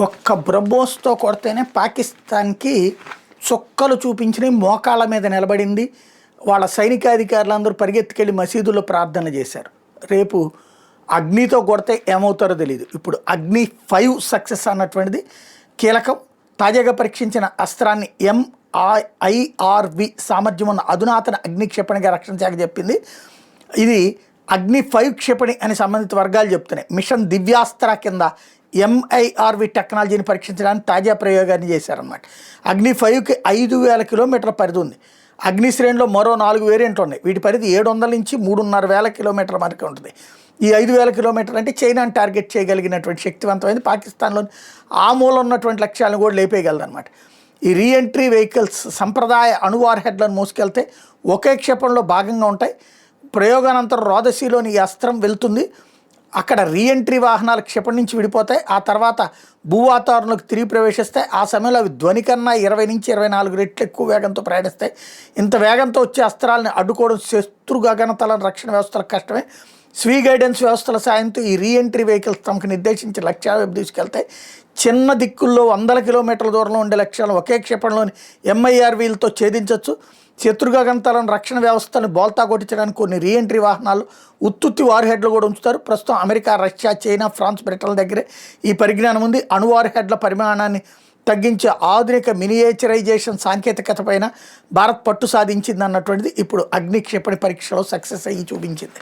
ఒక్క బ్రహ్మోస్తో కొడితేనే పాకిస్తాన్కి చుక్కలు చూపించిన మోకాళ్ళ మీద నిలబడింది. వాళ్ళ సైనికాధికారులందరూ పరిగెత్తుకెళ్ళి మసీదుల్లో ప్రార్థన చేశారు. రేపు అగ్నితో కొడితే ఏమవుతారో తెలియదు. ఇప్పుడు అగ్ని 5 సక్సెస్ అన్నటువంటిది కీలకం. తాజాగా పరీక్షించిన అస్త్రాన్ని MIRV సామర్థ్యం ఉన్న అధునాతన అగ్ని క్షిపణిగా రక్షణ శాఖ చెప్పింది. ఇది అగ్ని 5 క్షిపణి అని సంబంధిత వర్గాలు చెప్తున్నాయి. మిషన్ దివ్యాస్త్ర కింద MIRV టెక్నాలజీని పరీక్షించడానికి తాజా ప్రయోగాన్ని చేశారన్నమాట. అగ్ని 5కి 5000 కిలోమీటర్ల పరిధి ఉంది. అగ్ని శ్రేణిలో మరో 4 వేరియంట్లు ఉన్నాయి. వీటి పరిధి 700 నుంచి 3500 కిలోమీటర్ల వరకు ఉంటుంది. ఈ 5000 కిలోమీటర్లు అంటే చైనాను టార్గెట్ చేయగలిగినటువంటి శక్తివంతమైనది. పాకిస్తాన్లోని ఆ మూల ఉన్నటువంటి లక్ష్యాలను కూడా లేపేయగలదన్నమాట. ఈ రీఎంట్రీ వెహికల్స్ సంప్రదాయ అణువార్ హెడ్లను మోసుకెళ్తే ఒకే క్షేపంలో భాగంగా ఉంటాయి. ప్రయోగానంతరం రోదసీలోని ఈ అస్త్రం వెళ్తుంది. అక్కడ రీఎంట్రీ వాహనాలు క్షిపణి నుంచి విడిపోతాయి. ఆ తర్వాత భూవాతావరణంలోకి తిరిగి ప్రవేశిస్తాయి. ఆ సమయంలో అవి ధ్వని కన్నా 20 నుంచి 24 రెట్లు ఎక్కువ వేగంతో ప్రయాణిస్తాయి. ఇంత వేగంతో వచ్చే అస్త్రాలను అడ్డుకోవడం శత్రు గగనతల రక్షణ వ్యవస్థలకు కష్టమే. స్వీ గైడెన్స్ వ్యవస్థల సాయంతో ఈ రీఎంట్రీ వెహికల్స్ తమకు నిర్దేశించిన లక్ష్యాల వైపు తీసుకెళ్తాయి. చిన్న దిక్కుల్లో 100 కిలోమీటర్ల దూరంలో ఉండే లక్ష్యాలను ఒకే క్షిపణిలోని MIRVలతో ఛేదించవచ్చు. శత్రు గగనతలం రక్షణ వ్యవస్థను బోల్తా కొట్టించడానికి కొన్ని రీఎంట్రీ వాహనాలు ఉత్తుత్తి వార్ హెడ్లు కూడా ఉంచుతారు. ప్రస్తుతం అమెరికా, రష్యా, చైనా, ఫ్రాన్స్, బ్రిటన్ల దగ్గరే ఈ పరిజ్ఞానం ఉంది. అణువార్ హెడ్ల పరిమాణాన్ని తగ్గించే ఆధునిక మినియేచరైజేషన్ సాంకేతికత పైన భారత్ పట్టు సాధించింది అన్నటువంటిది ఇప్పుడు అగ్ని క్షిపణి పరీక్షలో సక్సెస్ అయ్యి చూపించింది.